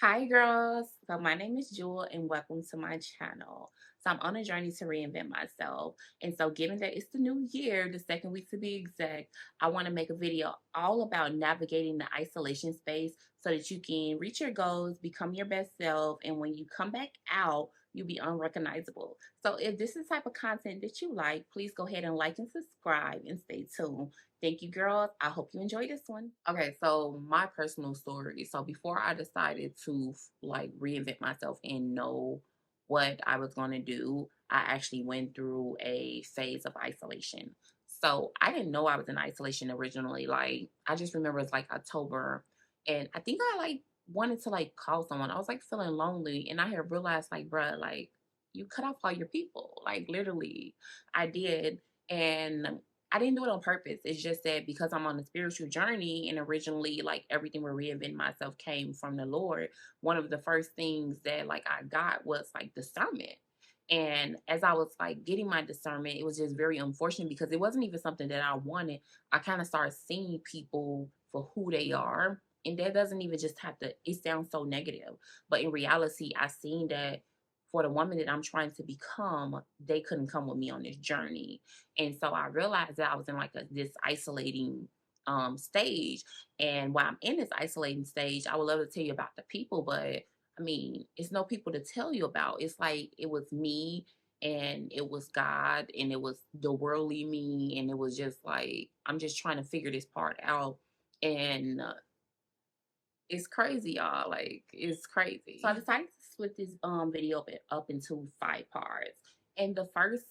Hi, girls. So, my name is Jewel, and welcome to my channel. So, I'm on a journey to reinvent myself. And so, given that it's the new year, the second week to be exact, I want to make a video all about navigating the isolation space so that you can reach your goals, become your best self, and when you come back out, you'll be unrecognizable. So, if this is the type of content that you like, please go ahead and like and subscribe and stay tuned. Thank you, girls. I hope you enjoy this one. Okay, so my personal story. So before I decided to like reinvent myself and know what I was going to do, I actually went through a phase of isolation. So I didn't know I was in isolation originally. Like I just remember it's like October, and I think I like wanted to like call someone. I was like feeling lonely, and I had realized like, bruh, like you cut off all your people. Like literally, I did. And I didn't do it on purpose. It's just that because I'm on a spiritual journey and originally like everything with reinventing myself came from the Lord, one of the first things that like I got was like discernment. And as I was like getting my discernment, it was just very unfortunate because it wasn't even something that I wanted. I kind of started seeing people for who they are. And that doesn't even just have to, it sounds so negative. But in reality, I seen that for the woman that I'm trying to become, they couldn't come with me on this journey. And so I realized that I was in like this isolating stage. And while I'm in this isolating stage, I would love to tell you about the people, but I mean, it's no people to tell you about. It's like it was me and it was God and it was the worldly me. And it was just like, I'm just trying to figure this part out. And it's crazy, y'all. Like it's crazy. So I decided to split this video up into 5 parts. And the first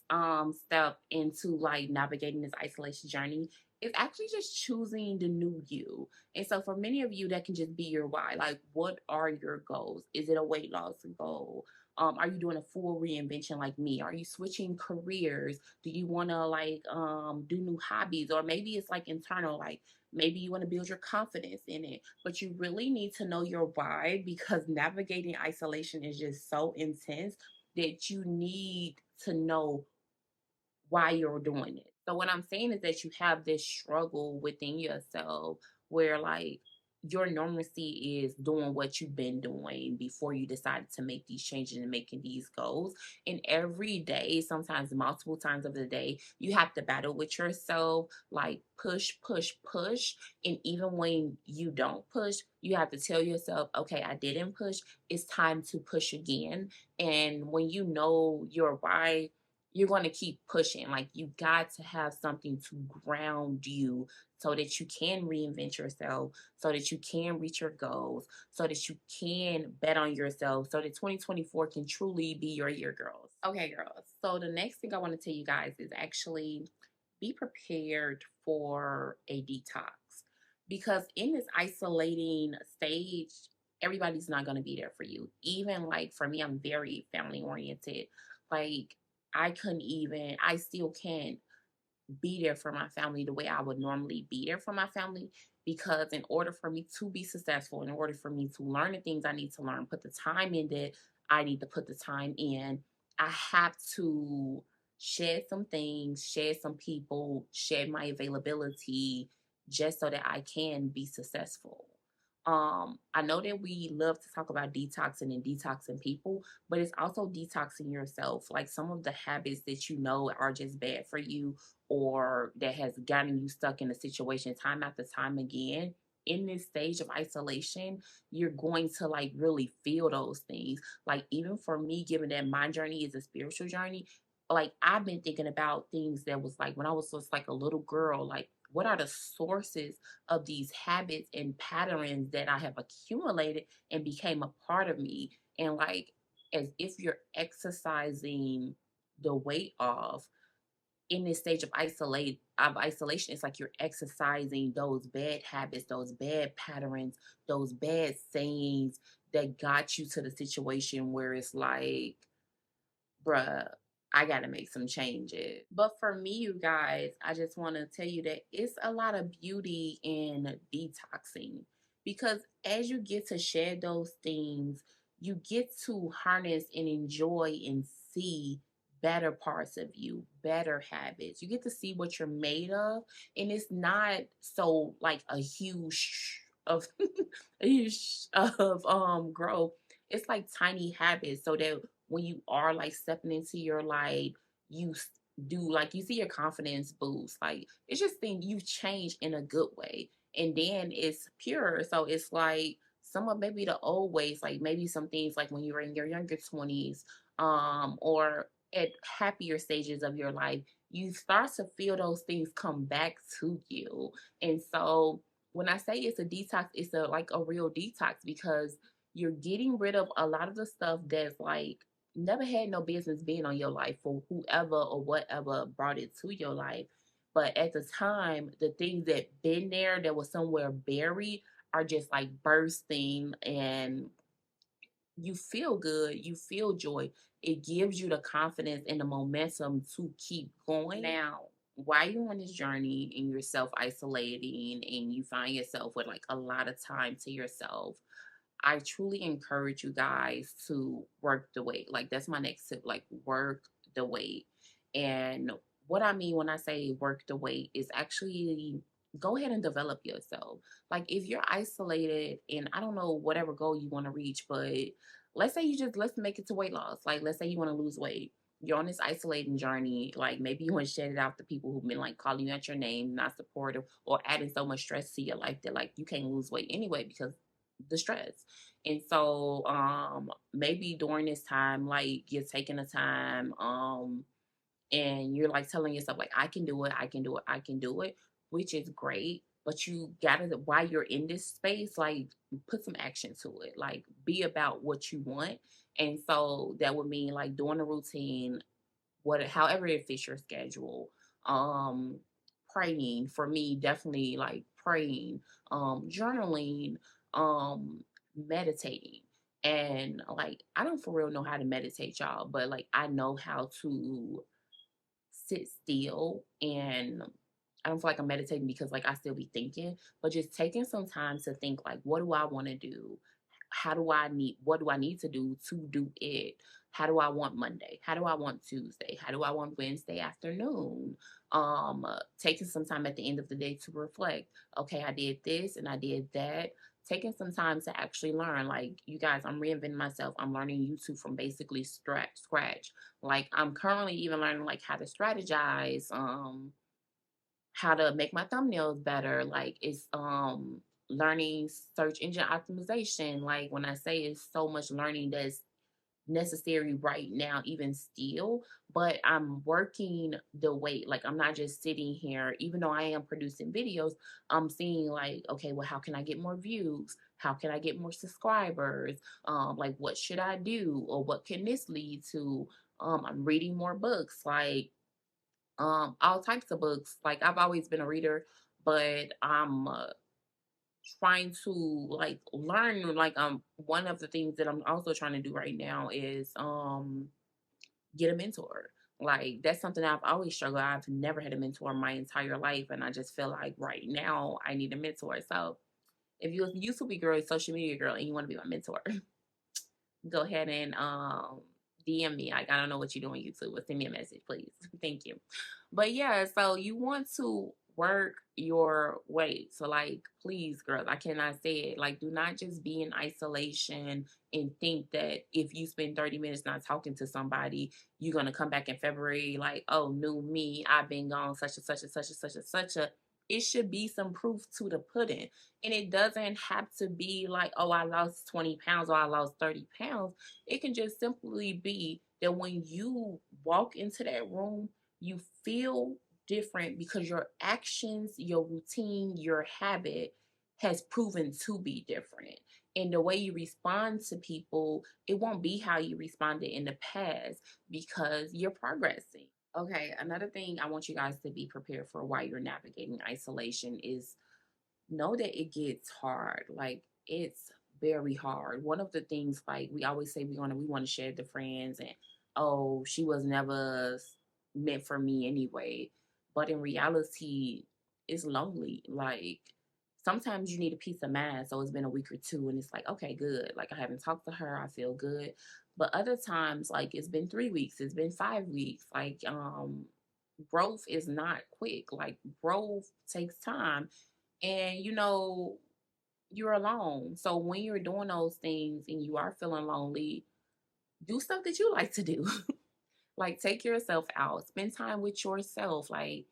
step into like navigating this isolation journey is actually just choosing the new you. And so for many of you, that can just be your why. Like, what are your goals? Is it a weight loss goal? Are you doing a full reinvention like me? Are you switching careers? Do you want to like do new hobbies? Or maybe it's like internal, like maybe you want to build your confidence in it, but you really need to know your why because navigating isolation is just so intense that you need to know why you're doing it. So what I'm saying is that you have this struggle within yourself where like your normalcy is doing what you've been doing before you decided to make these changes and making these goals. And every day, sometimes multiple times of the day, you have to battle with yourself, like push, push, push. And even when you don't push, you have to tell yourself, okay, I didn't push. It's time to push again. And when you know your why, you're going to keep pushing. Like you got to have something to ground you so that you can reinvent yourself, so that you can reach your goals, so that you can bet on yourself, so that 2024 can truly be your year, girls. Okay, girls. So the next thing I want to tell you guys is actually be prepared for a detox because in this isolating stage, everybody's not going to be there for you. Even like for me, I'm very family oriented. Like I still can't be there for my family the way I would normally be there for my family because in order for me to be successful, in order for me to learn the things I need to learn, put the time in that I need to put the time in, I have to shed some things, shed some people, shed my availability just so that I can be successful. I know that we love to talk about detoxing and detoxing people, but it's also detoxing yourself. Like some of the habits that you know are just bad for you or that has gotten you stuck in a situation time after time again. In this stage of isolation, you're going to like really feel those things. Like, even for me, given that my journey is a spiritual journey, like I've been thinking about things that was like when I was just like a little girl, like what are the sources of these habits and patterns that I have accumulated and became a part of me? And like, as if you're exercising the weight off in this stage of isolation, it's like you're exercising those bad habits, those bad patterns, those bad sayings that got you to the situation where it's like, bruh, I gotta make some changes. But for me, you guys, I just want to tell you that it's a lot of beauty in detoxing because as you get to shed those things, you get to harness and enjoy and see better parts of you, better habits. You get to see what you're made of, and it's not so like a huge of of growth. It's like tiny habits so that when you are like stepping into your life, you do like you see your confidence boost. Like it's just thing you change in a good way. And then it's pure. So it's like some of maybe the old ways, like maybe some things like when you were in your younger 20s, or at happier stages of your life, you start to feel those things come back to you. And so when I say it's a detox, it's a like a real detox because you're getting rid of a lot of the stuff that's like never had no business being on your life for whoever or whatever brought it to your life. But at the time, the things that been there that was somewhere buried are just like bursting, and you feel good, you feel joy. It gives you the confidence and the momentum to keep going. Now, while you're on this journey and you're self isolating and you find yourself with like a lot of time to yourself, I truly encourage you guys to work the weight. Like that's my next tip, like work the weight. And what I mean when I say work the weight is actually go ahead and develop yourself. Like if you're isolated and I don't know whatever goal you want to reach, but let's say let's make it to weight loss. Like let's say you want to lose weight. You're on this isolating journey, like maybe you want to shed it out to people who've been like calling you out your name, not supportive, or adding so much stress to your life that like you can't lose weight anyway because the stress. And so maybe during this time, like you're taking the time, and you're like telling yourself, like, I can do it, I can do it, I can do it, which is great. But you gotta while you're in this space, like put some action to it. Like be about what you want. And so that would mean like doing a routine, what however it fits your schedule. Um, praying for me, definitely like praying, journaling, um, meditating. And like I don't for real know how to meditate, y'all, but like I know how to sit still, and I don't feel like I'm meditating because like I still be thinking, but just taking some time to think like what do I want to do? How do I need what do I need to do it? How do I want Monday? How do I want Tuesday? How do I want Wednesday afternoon? Taking some time at the end of the day to reflect. Okay, I did this and I did that. Taking some time to actually learn. Like you guys, I'm reinventing myself. I'm learning YouTube from basically scratch. Like I'm currently even learning like how to strategize, how to make my thumbnails better. Like it's learning search engine optimization. Like when I say it's so much learning that's necessary right now, even still, but I'm working the weight. Like I'm not just sitting here, even though I am producing videos, I'm seeing like, okay, well, how can I get more views? How can I get more subscribers? Like what should I do? Or what can this lead to? I'm reading more books, like all types of books. Like I've always been a reader, but I'm trying to like learn like one of the things that I'm also trying to do right now is get a mentor. Like that's something I've always struggled. I've never had a mentor my entire life, and I just feel like right now I need a mentor. So if you're a YouTube girl, a social media girl, and you want to be my mentor, go ahead and DM me. Like I don't know what you do on YouTube, but send me a message, please. Thank you. But yeah, so you want to work your way. So like, please, girls, I cannot say it. Like, do not just be in isolation and think that if you spend 30 minutes not talking to somebody, you're gonna come back in February like, oh, new me, I've been gone, such and such and such and such and such a. It should be some proof to the pudding. And it doesn't have to be like, oh, I lost 20 pounds or I lost 30 pounds. It can just simply be that when you walk into that room, you feel different because your actions, your routine, your habit has proven to be different. And the way you respond to people, it won't be how you responded in the past because you're progressing. Okay, another thing I want you guys to be prepared for while you're navigating isolation is know that it gets hard. Like it's very hard. One of the things like we always say we want to share the friends and oh she was never meant for me anyway. But in reality, it's lonely. Like sometimes you need a peace of mind. So it's been a week or two and it's like, okay, good. Like I haven't talked to her. I feel good. But other times, like it's been 3 weeks, it's been 5 weeks. Like growth is not quick. Like growth takes time. And you're alone. So when you're doing those things and you are feeling lonely, do stuff that you like to do. Like take yourself out, spend time with yourself. Like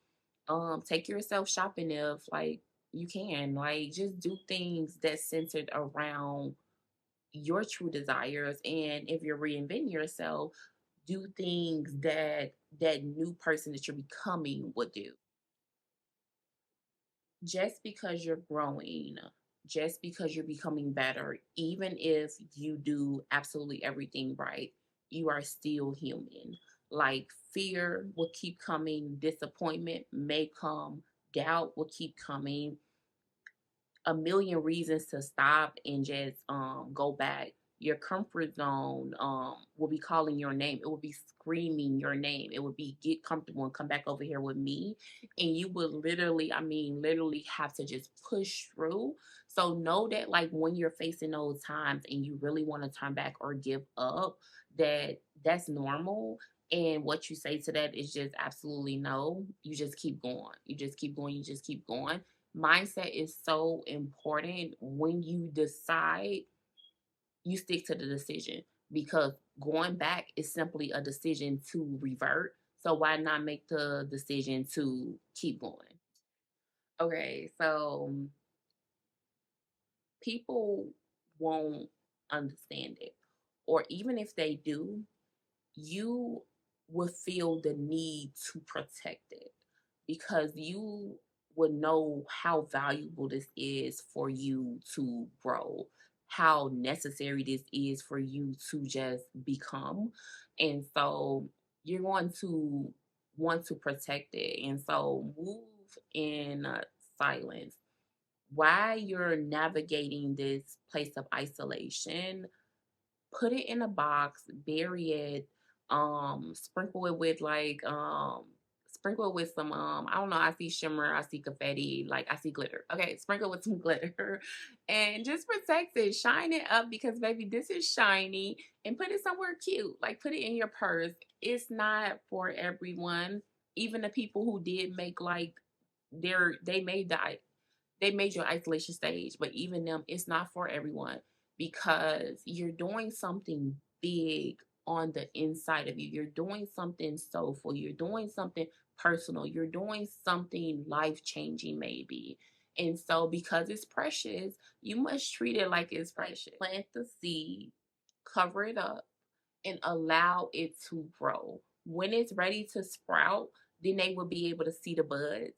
take yourself shopping if like you can. Like just do things that's centered around your true desires. And if you're reinventing yourself, do things that that new person that you're becoming would do. Just because you're growing, just because you're becoming better, even if you do absolutely everything right, you are still human. Like fear will keep coming, disappointment may come, doubt will keep coming, a million reasons to stop and just go back. Your comfort zone will be calling your name. It will be screaming your name. It would be get comfortable and come back over here with me. And you would literally, I mean, literally have to just push through. So know that like when you're facing those times and you really want to turn back or give up, that that's normal. And what you say to that is just absolutely no. You just keep going. You just keep going. You just keep going. Mindset is so important. When you decide, you stick to the decision, because going back is simply a decision to revert. So why not make the decision to keep going? Okay, so people won't understand it. Or even if they do, you would feel the need to protect it, because you would know how valuable this is for you to grow, how necessary this is for you to just become. And so you're going to want to protect it. And so move in silence. While you're navigating this place of isolation, put it in a box, bury it, sprinkle it with like sprinkle it with some I don't know, I see shimmer, I see confetti, like I see glitter. Okay, sprinkle with some glitter and just protect it, shine it up, because baby, this is shiny, and put it somewhere cute. Like put it in your purse. It's not for everyone. Even the people who did make like they made they made your isolation stage, but even them, it's not for everyone, because you're doing something big on the inside of you. You're doing something soulful. You're doing something personal. You're doing something life changing, maybe. And so, because it's precious, you must treat it like it's precious. Plant the seed, cover it up, and allow it to grow. When it's ready to sprout, then they will be able to see the buds.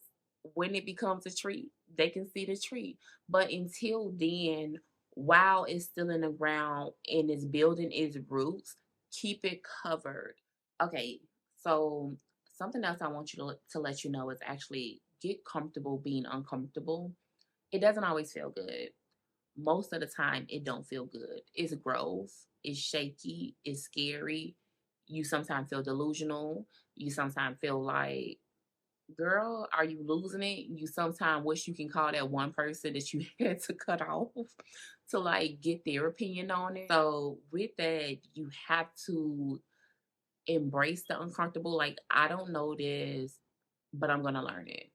When it becomes a tree, they can see the tree. But until then, while it's still in the ground and it's building its roots, keep it covered. Okay, so something else I want you to let you know is actually get comfortable being uncomfortable. It doesn't always feel good. Most of the time it don't feel good. It's growth, it's shaky, it's scary. You sometimes feel delusional. You sometimes feel like, girl, are you losing it? You sometimes wish you can call that one person that you had to cut off to like get their opinion on it. So with that, you have to embrace the uncomfortable. Like, I don't know this, but I'm gonna learn it.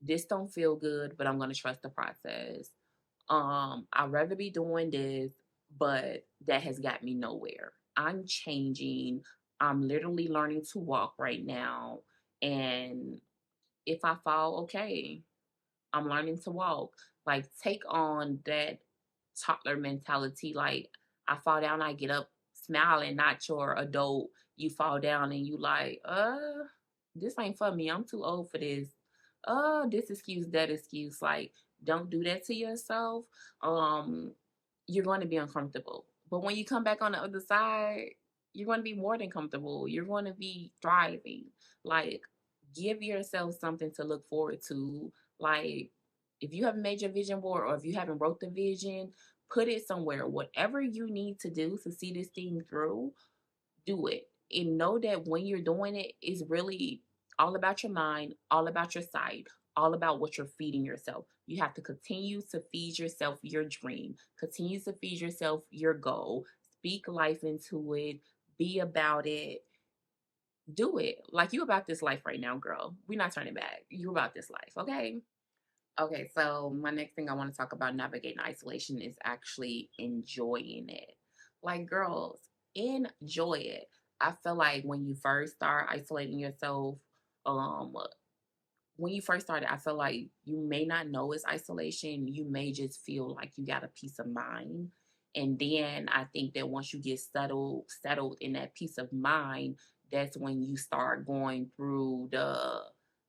This don't feel good, but I'm gonna trust the process. I'd rather be doing this, but that has got me nowhere. I'm changing. I'm literally learning to walk right now. And if I fall, okay, I'm learning to walk. Like, take on that toddler mentality. Like, I fall down, I get up smiling, not your adult. You fall down and you like, this ain't for me. I'm too old for this. This excuse, that excuse. Like, don't do that to yourself. Um, you're going to be uncomfortable. But when you come back on the other side, you're going to be more than comfortable. You're going to be thriving. Like, give yourself something to look forward to. Like, if you haven't made your vision board, or if you haven't wrote the vision, put it somewhere. Whatever you need to do to see this thing through, do it. And know that when you're doing it, it's really all about your mind, all about your sight, all about what you're feeding yourself. You have to continue to feed yourself your dream, continue to feed yourself your goal, speak life into it, be about it, do it. Like, you about this life right now, girl. We're not turning back. You about this life, okay? Okay, so my next thing I want to talk about navigating isolation is actually enjoying it. Like, girls, enjoy it. I feel like when you first start isolating yourself, um, when you first started, I feel like you may not know it's isolation. You may just feel like you got a peace of mind. And then I think that once you get settled in that peace of mind, that's when you start going through the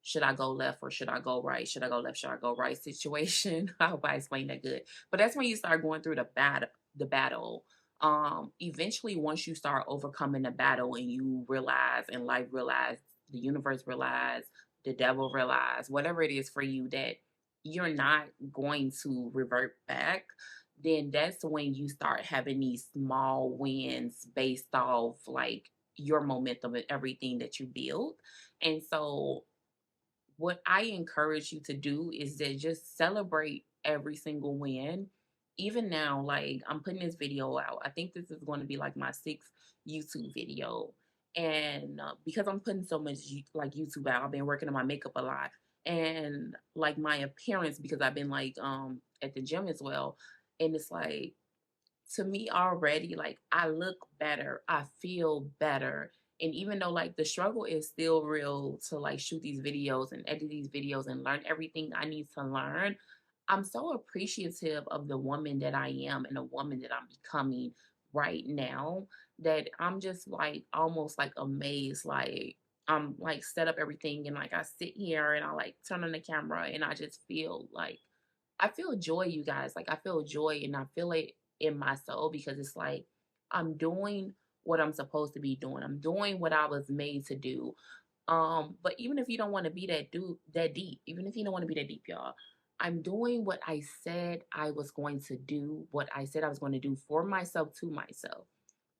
should I go left or should I go right? Should I go left? Should I go right situation? I hope I explained that good. But that's when you start going through the battle. Eventually once you start overcoming the battle and you realize and life realize, the universe realize, the devil realize, whatever it is for you, that you're not going to revert back, then that's when you start having these small wins based off like your momentum and everything that you build. And so what I encourage you to do is that just celebrate every single win. Even now, like I'm putting this video out. I think this is going to be like my sixth YouTube video. And because I'm putting so much like YouTube out, I've been working on my makeup a lot and like my appearance because I've been like at the gym as well. And it's like to me already, like I look better, I feel better. And even though like the struggle is still real to like shoot these videos and edit these videos and learn everything I need to learn, I'm so appreciative of the woman that I am and the woman that I'm becoming right now that I'm just like almost like amazed. Like I'm like set up everything and like I sit here and I like turn on the camera and I just feel like I feel joy, you guys. Like I feel joy and I feel it in my soul because it's like I'm doing what I'm supposed to be doing. I'm doing what I was made to do. But even if you don't want to be that deep, even if you don't want to be that deep, y'all, I'm doing what I said I was going to do, what I said I was going to do for myself to myself.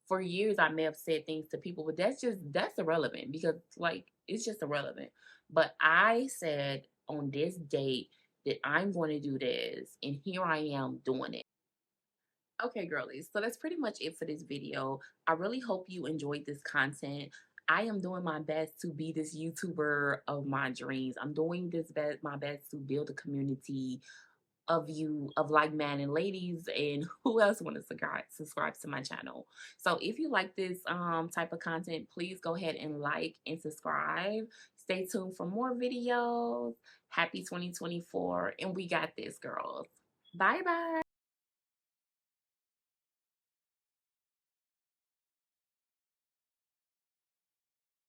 For years I may have said things to people, but that's irrelevant because like it's just irrelevant. But I said on this date that I'm going to do this, and here I am doing it. Okay, girlies. So that's pretty much it for this video. I really hope you enjoyed this content. I am doing my best to be this YouTuber of my dreams. I'm doing my best to build a community of you of like-minded ladies and who else want to subscribe to my channel. So if you like this type of content, please go ahead and like and subscribe. Stay tuned for more videos. Happy 2024 and we got this, girls. Bye bye.